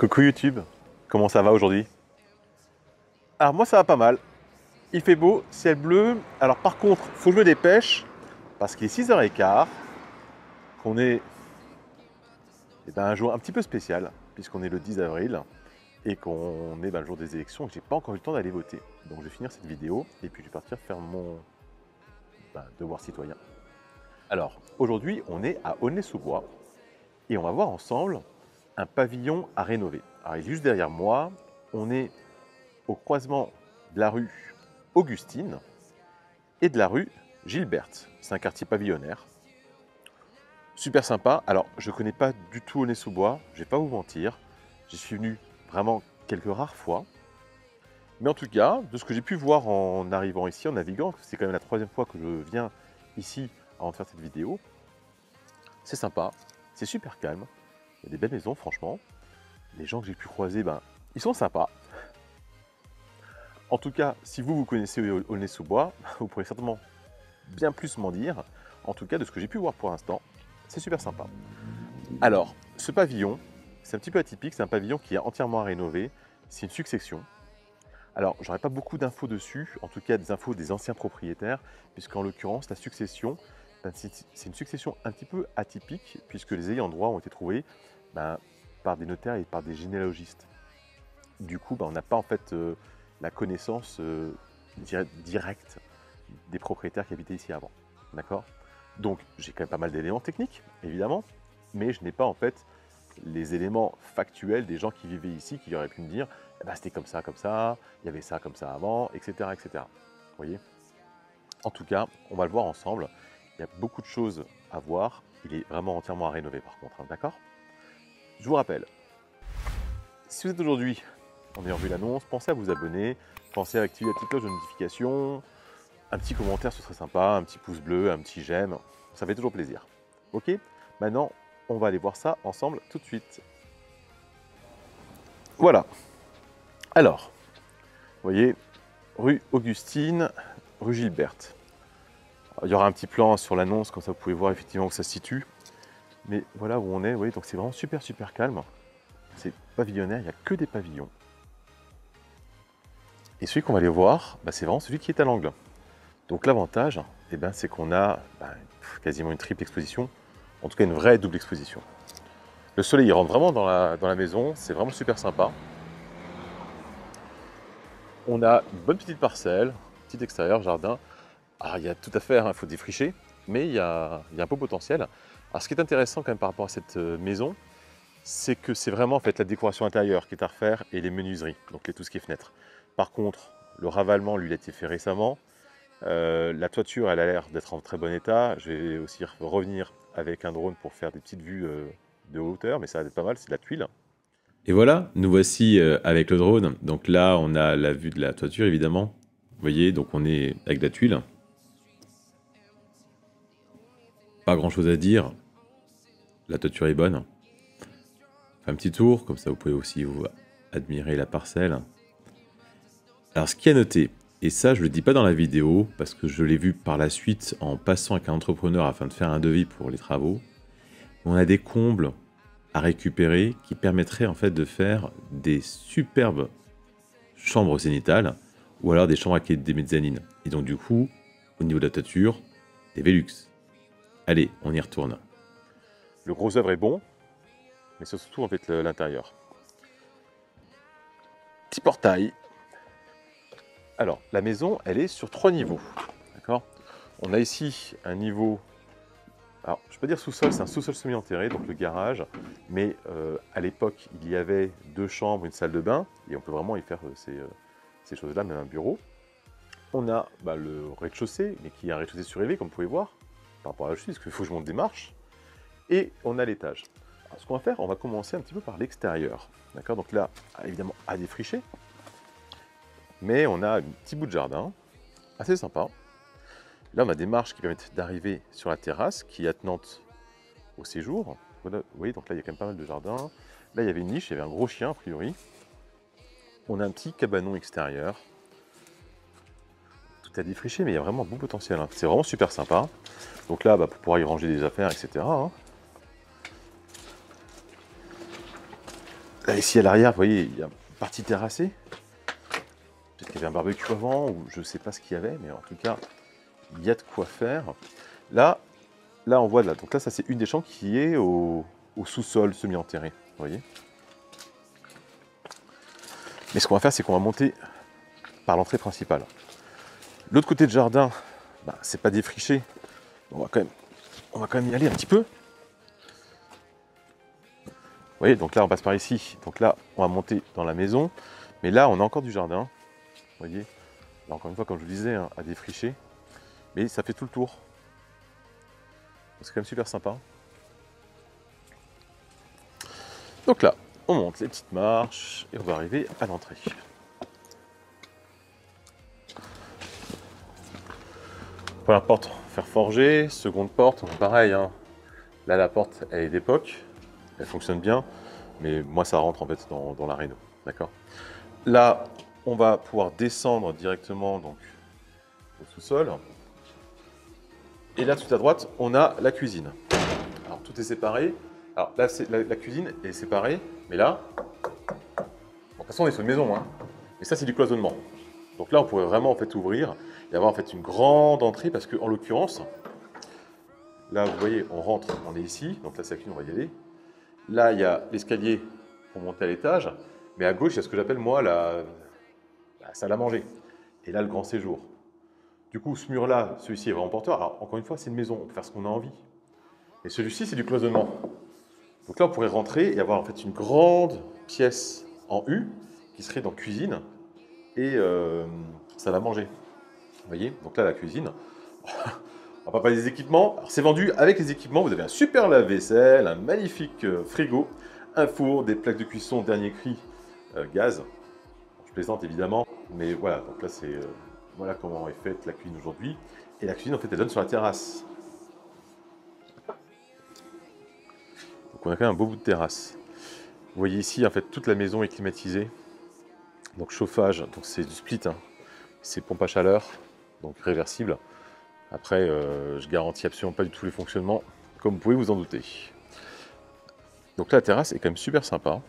Coucou YouTube, comment ça va aujourd'hui? Alors moi ça va pas mal, il fait beau, ciel bleu, alors par contre faut que je me dépêche parce qu'il est 6h15, qu'on est un jour un petit peu spécial puisqu'on est le 10 avril et qu'on est le jour des élections et que j'ai pas encore eu le temps d'aller voter. Donc je vais finir cette vidéo et puis je vais partir faire mon devoir citoyen. Alors aujourd'hui on est à Aulnay-sous-Bois et on va voir ensemble un pavillon à rénover. Alors il est juste derrière moi, on est au croisement de la rue Augustine et de la rue Gilberte. C'est un quartier pavillonnaire. Super sympa. Alors, je ne connais pas du tout Aulnay-sous-Bois, je ne vais pas vous mentir. J'y suis venu vraiment quelques rares fois. Mais en tout cas, de ce que j'ai pu voir en arrivant ici, en naviguant, c'est quand même la 3e fois que je viens ici avant de faire cette vidéo, c'est sympa, c'est super calme. Il y a des belles maisons, franchement. Les gens que j'ai pu croiser, ils sont sympas. En tout cas, si vous connaissez Aulnay-sous-Bois, vous pourrez certainement bien plus m'en dire. En tout cas, de ce que j'ai pu voir pour l'instant, c'est super sympa. Alors, ce pavillon, c'est un petit peu atypique, c'est un pavillon qui est entièrement à rénover. C'est une succession. Alors, j'aurais pas beaucoup d'infos dessus, en tout cas des infos des anciens propriétaires, puisqu'en l'occurrence, la succession, c'est une succession un petit peu atypique, puisque les ayants droit ont été trouvés par des notaires et par des généalogistes. Du coup, on n'a pas en fait la connaissance directe des propriétaires qui habitaient ici avant. D'accord? Donc, j'ai quand même pas mal d'éléments techniques, évidemment, mais je n'ai pas en fait les éléments factuels des gens qui vivaient ici, qui auraient pu me dire c'était comme ça, il y avait ça comme ça avant, etc. etc. Vous voyez? En tout cas, on va le voir ensemble. Il y a beaucoup de choses à voir. Il est vraiment entièrement à rénover par contre, hein, d'accord? Je vous rappelle, si vous êtes aujourd'hui en ayant vu l'annonce, pensez à vous abonner, pensez à activer la petite cloche de notification, un petit commentaire ce serait sympa, un petit pouce bleu, un petit j'aime, ça fait toujours plaisir. Ok? Maintenant, on va aller voir ça ensemble tout de suite. Voilà. Alors, vous voyez, rue Augustine, rue Gilberte. Alors, il y aura un petit plan sur l'annonce, comme ça vous pouvez voir effectivement où ça se situe. Mais voilà où on est, vous voyez, donc c'est vraiment super calme. C'est pavillonnaire, il n'y a que des pavillons. Et celui qu'on va aller voir, c'est vraiment celui qui est à l'angle. Donc l'avantage, c'est qu'on a quasiment une triple exposition, en tout cas une vraie double exposition. Le soleil il rentre vraiment dans la maison, c'est vraiment super sympa. On a une bonne petite parcelle, petit extérieur, jardin. Alors il y a tout à faire, il faut défricher, mais il y a un beau potentiel. Alors ce qui est intéressant quand même par rapport à cette maison, c'est que c'est vraiment en fait la décoration intérieure qui est à refaire et les menuiseries, donc tout ce qui est fenêtres. Par contre, le ravalement, lui, il a été fait récemment. La toiture, elle a l'air d'être en très bon état. Je vais aussi revenir avec un drone pour faire des petites vues de hauteur, mais ça va être pas mal, c'est de la tuile. Et voilà, nous voici avec le drone. Donc là, on a la vue de la toiture, évidemment. Vous voyez, donc on est avec de la tuile. Pas grand-chose à dire. La toiture est bonne. Fait un petit tour, comme ça vous pouvez aussi vous admirer la parcelle. Alors ce qui est à noter, et ça je le dis pas dans la vidéo, parce que je l'ai vu par la suite en passant avec un entrepreneur afin de faire un devis pour les travaux, on a des combles à récupérer qui permettraient en fait de faire des superbes chambres zénithales ou alors des chambres avec des mezzanines. Et donc du coup, au niveau de la toiture, des Velux. Allez, on y retourne. Le gros œuvre est bon, mais c'est surtout en fait l'intérieur. Petit portail. Alors, la maison, elle est sur 3 niveaux. D'accord? On a ici un niveau. Alors, je ne peux pas dire sous-sol, c'est un sous-sol semi-enterré, donc le garage. Mais à l'époque, il y avait 2 chambres, une salle de bain, et on peut vraiment y faire ces choses-là, même un bureau. On a le rez-de-chaussée, mais qui est un rez-de-chaussée surélevé, comme vous pouvez voir, par rapport à la chute, parce qu'il faut que je monte des marches. Et on a l'étage. Alors, ce qu'on va faire, on va commencer un petit peu par l'extérieur. D'accord? Donc là, évidemment, à défricher. Mais on a un petit bout de jardin, assez sympa. Là, on a des marches qui permettent d'arriver sur la terrasse, qui est attenante au séjour. Voilà, vous voyez, donc là, il y a quand même pas mal de jardin. Là, il y avait une niche, il y avait un gros chien, a priori. On a un petit cabanon extérieur. Tout à défricher, mais il y a vraiment un beau potentiel, hein. C'est vraiment super sympa. Donc là, pour pouvoir y ranger des affaires, etc. hein. Là, ici à l'arrière, vous voyez, il y a une partie terrassée. Peut-être qu'il y avait un barbecue avant, ou je ne sais pas ce qu'il y avait, mais en tout cas, il y a de quoi faire. Là, on voit là. Donc là, ça c'est une des chambres qui est au sous-sol semi-enterré. Vous voyez. Mais ce qu'on va faire, c'est qu'on va monter par l'entrée principale. L'autre côté de jardin, bah, c'est pas défriché. On va quand même y aller un petit peu. Vous voyez, donc là, on passe par ici. Donc là, on va monter dans la maison. Mais là, on a encore du jardin. Vous voyez. Là, encore une fois, comme je vous disais, hein, à défricher. Mais ça fait tout le tour. C'est quand même super sympa. Donc là, on monte les petites marches et on va arriver à l'entrée. Première porte, fer forgé. Seconde porte, pareil. Hein. Là, la porte, elle est d'époque. Elle fonctionne bien. Mais moi, ça rentre en fait dans la réno. D'accord. Là, on va pouvoir descendre directement donc, au sous-sol. Et là, tout à droite, on a la cuisine. Alors, tout est séparé. Alors là, la cuisine est séparée. Mais là, bon, de toute façon, on est sur une maison. Hein. Et ça, c'est du cloisonnement. Donc là, on pourrait vraiment en fait ouvrir et avoir en fait une grande entrée parce que en l'occurrence, là, vous voyez, on rentre, on est ici. Donc là, c'est la cuisine, on va y aller. Là, il y a l'escalier pour monter à l'étage. Mais à gauche, il y a ce que j'appelle moi la salle à manger. Et là, le grand séjour. Du coup, ce mur-là, celui-ci est vraiment porteur. Alors, encore une fois, c'est une maison, on peut faire ce qu'on a envie. Et celui-ci, c'est du cloisonnement. Donc là, on pourrait rentrer et avoir en fait une grande pièce en U qui serait dans cuisine et salle à manger. Vous voyez. Donc là, la cuisine. On va pas parler des équipements. Alors, c'est vendu avec les équipements. Vous avez un super lave-vaisselle, un magnifique frigo, un four, des plaques de cuisson dernier cri gaz. Je plaisante évidemment, mais voilà. Donc là, c'est voilà comment est faite la cuisine aujourd'hui. Et la cuisine, en fait, elle donne sur la terrasse. Donc on a quand même un beau bout de terrasse. Vous voyez ici, en fait, toute la maison est climatisée. Donc chauffage, donc c'est du split, hein. C'est pompe à chaleur, donc réversible. Après, je garantis absolument pas du tout les fonctionnements, comme vous pouvez vous en douter. Donc là, la terrasse est quand même super sympa.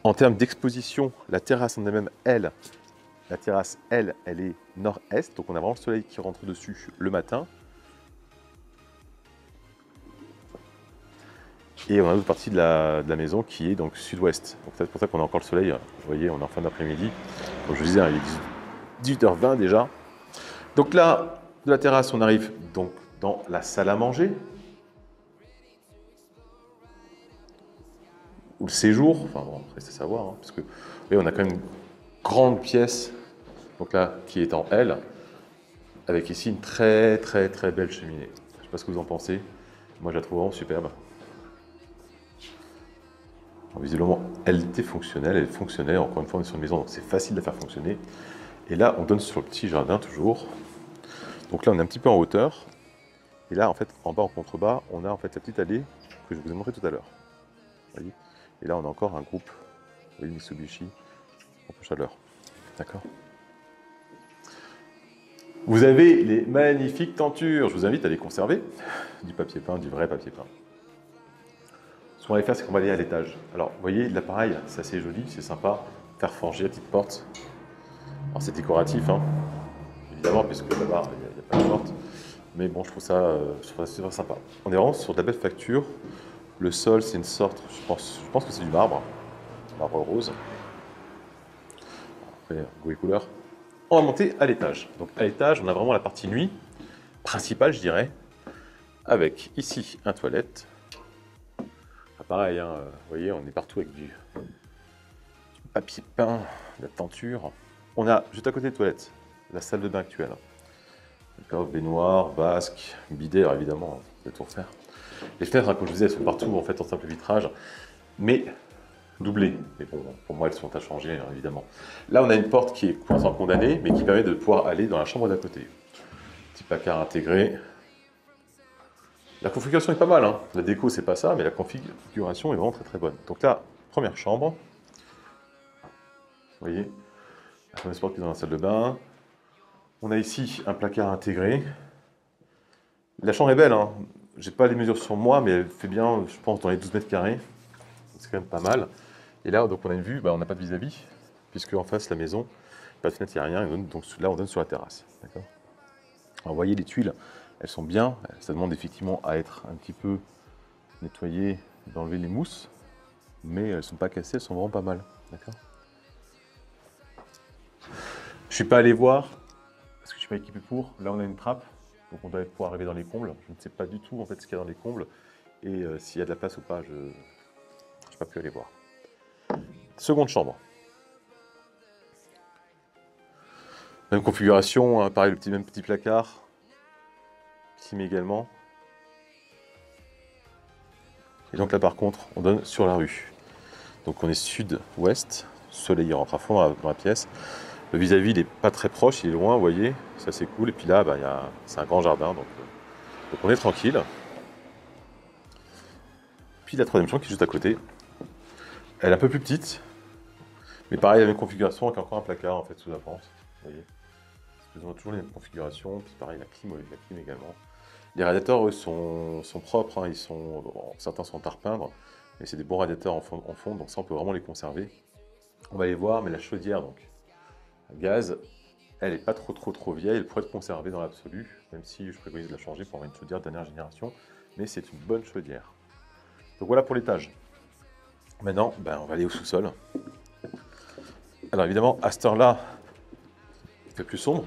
En termes d'exposition, la terrasse en elle-même, la terrasse, elle est nord-est, donc on a vraiment le soleil qui rentre dessus le matin. Et on a l'autre partie de la maison qui est donc sud-ouest. Donc c'est pour ça qu'on a encore le soleil. Vous voyez, on est en fin d'après-midi. Comme je vous disais, il est 18h20 déjà. Donc là, de la terrasse, on arrive donc dans la salle à manger. Ou le séjour. Enfin bon, après c'est à savoir. Hein, parce que vous voyez, on a quand même une grande pièce. Donc là, qui est en L. Avec ici une très très très belle cheminée. Je ne sais pas ce que vous en pensez. Moi, je la trouve vraiment superbe. Visiblement, elle était fonctionnelle, elle fonctionnait. Encore une fois, on est sur une maison, donc c'est facile de la faire fonctionner. Et là, on donne sur le petit jardin toujours. Donc là, on est un petit peu en hauteur. Et là, en fait, en bas, en contrebas, on a en fait la petite allée que je vous ai montré tout à l'heure. Et là, on a encore un groupe, vous voyez, Mitsubishi, pompe à chaleur. D'accord. Vous avez les magnifiques tentures. Je vous invite à les conserver. Du papier peint, du vrai papier peint. Ce qu'on va aller faire, c'est qu'on va aller à l'étage. Alors, vous voyez, l'appareil, c'est assez joli, c'est sympa. Fer forgé, la petite porte. Alors, c'est décoratif, hein, évidemment, puisque là-bas, il n'y a pas de porte. Mais bon, je trouve ça super sympa. On est vraiment sur de la belle facture. Le sol, c'est une sorte, je pense que c'est du marbre rose. Après, goût et couleur. On va monter à l'étage. Donc, à l'étage, on a vraiment la partie nuit, principale, je dirais, avec ici un toilette. Pareil, hein, vous voyez, on est partout avec du papier peint, de la tenture. On a juste à côté des toilettes la salle de bain actuelle. D'accord, baignoire, vasque, bidet, alors évidemment, c'est tout refaire. Les fenêtres, hein, comme je vous disais, elles sont partout en fait en simple vitrage, mais doublées. Mais bon, pour moi, elles sont à changer, hein, évidemment. Là, on a une porte qui est pour l'instant condamnée, mais qui permet de pouvoir aller dans la chambre d'à côté. Petit placard intégré. La configuration est pas mal, hein. La déco c'est pas ça, mais la configuration est vraiment très très bonne. Donc là, première chambre. Vous voyez, la fameuse porte qui est dans la salle de bain. On a ici un placard intégré. La chambre est belle, hein. j'ai pas les mesures sur moi, mais elle fait bien, je pense, dans les 12 mètres carrés. C'est quand même pas mal. Et là, donc on a une vue, on n'a pas de vis-à-vis, puisque en face, la maison, pas de fenêtre, il n'y a rien. Donc là, on donne sur la terrasse. D'accord. Alors, vous voyez, les tuiles, elles sont bien. Ça demande effectivement à être un petit peu nettoyé, d'enlever les mousses. Mais elles sont pas cassées, elles sont vraiment pas mal. D'accord. Je suis pas allé voir, parce que je suis pas équipé pour. Là, on a une trappe, donc on doit pouvoir arriver dans les combles. Je ne sais pas du tout en fait ce qu'il y a dans les combles et s'il y a de la place ou pas, je n'ai pas pu aller voir. Seconde chambre. Même configuration, hein, pareil, même petit placard. Clim également. Et donc là, par contre, on donne sur la rue. Donc on est sud-ouest. Le soleil rentre à fond dans la pièce. Le vis-à-vis, il n'est pas très proche, il est loin, vous voyez. Ça, c'est cool. Et puis là, c'est un grand jardin, donc on est tranquille. Puis la troisième chambre qui est juste à côté. Elle est un peu plus petite. Mais pareil, la même configuration avec encore un placard en fait sous la pente. Vous voyez. Ils ont toujours les mêmes configurations. Puis pareil, la clim également. Les radiateurs, eux, sont propres. Hein. Certains sont à repeindre. Mais c'est des bons radiateurs en fond, donc ça, on peut vraiment les conserver. On va les voir, mais la chaudière, donc, à gaz, elle n'est pas trop vieille. Elle pourrait être conservée dans l'absolu, même si je préconise de la changer pour avoir une chaudière de dernière génération. Mais c'est une bonne chaudière. Donc voilà pour l'étage. Maintenant, on va aller au sous-sol. Alors évidemment, à cette heure-là, il fait plus sombre.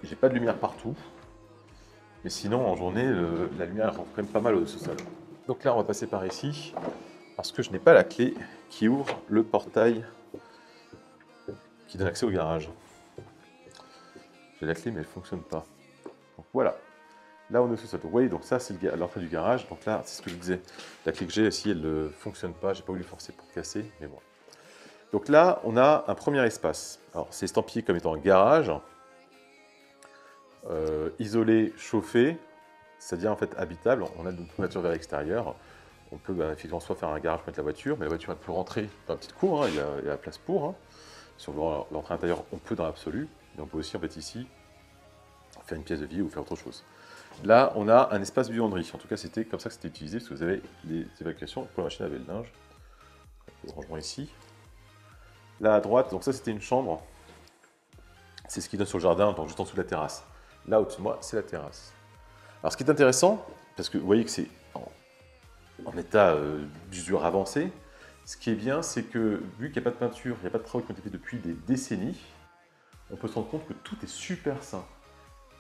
J'ai pas de lumière partout. Mais sinon, en journée, la lumière rentre quand même pas mal au sous-sol. Donc là, on va passer par ici. Parce que je n'ai pas la clé qui ouvre le portail qui donne accès au garage. J'ai la clé, mais elle ne fonctionne pas. Donc voilà. Là, on est au sous-sol. Vous voyez, donc ça, c'est l'entrée du garage. Donc là, c'est ce que je disais. La clé que j'ai, si elle ne fonctionne pas, j'ai pas voulu forcer pour casser, mais bon. Donc là, on a un premier espace. Alors, c'est estampillé comme étant un garage, isolé, chauffé, c'est-à-dire en fait habitable. On a une toiture vers l'extérieur. On peut effectivement soit faire un garage pour mettre la voiture, mais la voiture elle peut rentrer dans la petite cour, hein, il y a la place pour. Hein. Sur l'entrée intérieure, on peut dans l'absolu, mais on peut aussi en fait ici faire une pièce de vie ou faire autre chose. Là, on a un espace buanderie. En tout cas, c'était comme ça que c'était utilisé, parce que vous avez les évacuations pour la machine à laver le linge. Le rangement ici. Là à droite, donc ça c'était une chambre. C'est ce qui donne sur le jardin, donc juste en dessous de la terrasse. Là au-dessus de moi, c'est la terrasse. Alors ce qui est intéressant, parce que vous voyez que c'est en état d'usure avancée, ce qui est bien, c'est que vu qu'il n'y a pas de peinture, il n'y a pas de travaux qui ont été faits depuis des décennies, on peut se rendre compte que tout est super sain.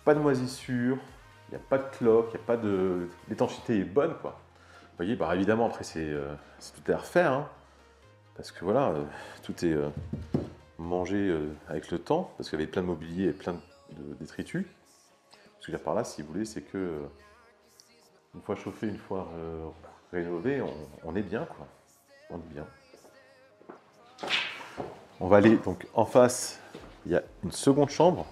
Pas de moisissure, il n'y a pas de cloque, il n'y a pas de... L'étanchéité est bonne, quoi. Vous voyez, évidemment, après, c'est tout à refaire, hein, parce que voilà, tout est mangé avec le temps, parce qu'il y avait plein de mobilier et plein de détritus. Ce que je veux dire par là, si vous voulez, c'est que une fois chauffé, une fois rénové, on est bien, quoi. On est bien. On va aller donc en face, il y a une seconde chambre.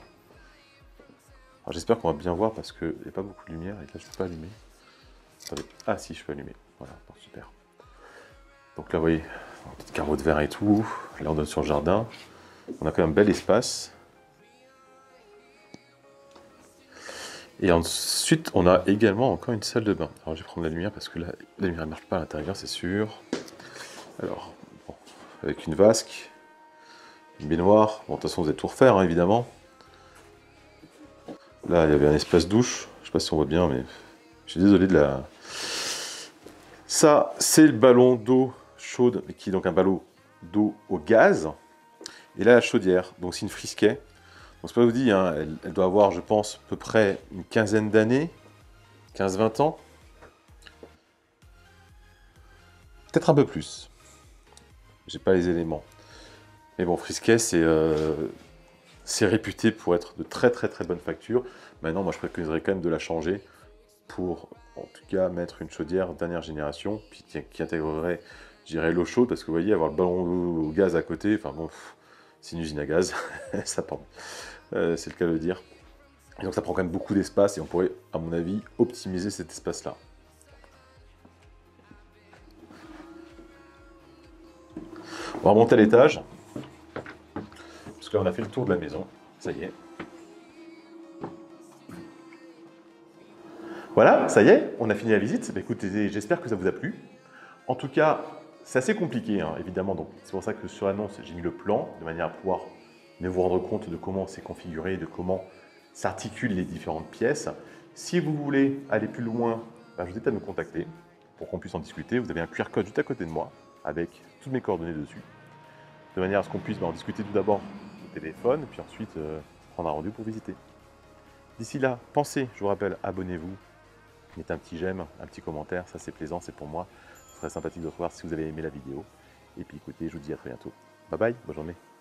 Alors j'espère qu'on va bien voir parce qu'il n'y a pas beaucoup de lumière et là je ne peux pas allumer. Attendez. Ah si, je peux allumer. Voilà, bon, super. Donc là, vous voyez, un petit carreau de verre et tout. Là, on donne sur le jardin. On a quand même un bel espace. Et ensuite, on a également encore une salle de bain. Alors je vais prendre la lumière parce que là, la lumière ne marche pas à l'intérieur, c'est sûr. Alors, bon, avec une vasque, une baignoire. Bon, de toute façon, vous allez tout refaire, hein, évidemment. Là, il y avait un espace douche. Je ne sais pas si on voit bien, mais je suis désolé de la... Ça, c'est le ballon d'eau chaude, qui est donc un ballon d'eau au gaz. Et là, la chaudière, donc c'est une Frisquet. Donc c'est pas vous dire, hein, elle doit avoir, je pense, à peu près une quinzaine d'années, 15-20 ans. Peut-être un peu plus. J'ai pas les éléments. Mais bon, Frisquet, c'est réputé pour être de très bonne facture. Maintenant, moi, je préconiserais quand même de la changer pour, en tout cas, mettre une chaudière dernière génération, puis qui intégrerait, je dirais, l'eau chaude, parce que vous voyez, avoir le ballon au gaz à côté, enfin bon, c'est une usine à gaz, ça prend. C'est le cas de le dire. Et donc ça prend quand même beaucoup d'espace et on pourrait, à mon avis, optimiser cet espace-là. On va remonter à l'étage, parce que là on a fait le tour de la maison, ça y est. Voilà, ça y est, on a fini la visite. Bah, écoutez, j'espère que ça vous a plu. En tout cas, c'est assez compliqué, hein, évidemment. Donc, c'est pour ça que sur l'annonce, j'ai mis le plan, de manière à pouvoir mieux vous rendre compte de comment c'est configuré, de comment s'articulent les différentes pièces. Si vous voulez aller plus loin, bah, je vous invite à me contacter pour qu'on puisse en discuter. Vous avez un QR code juste à côté de moi, avec toutes mes coordonnées dessus, de manière à ce qu'on puisse en discuter tout d'abord au téléphone, puis ensuite prendre un rendez-vous pour visiter. D'ici là, pensez, je vous rappelle, abonnez-vous, mettez un petit j'aime, un petit commentaire, ça c'est plaisant, c'est pour moi. Ce serait sympathique de revoir si vous avez aimé la vidéo. Et puis écoutez, je vous dis à très bientôt. Bye bye, bonne journée.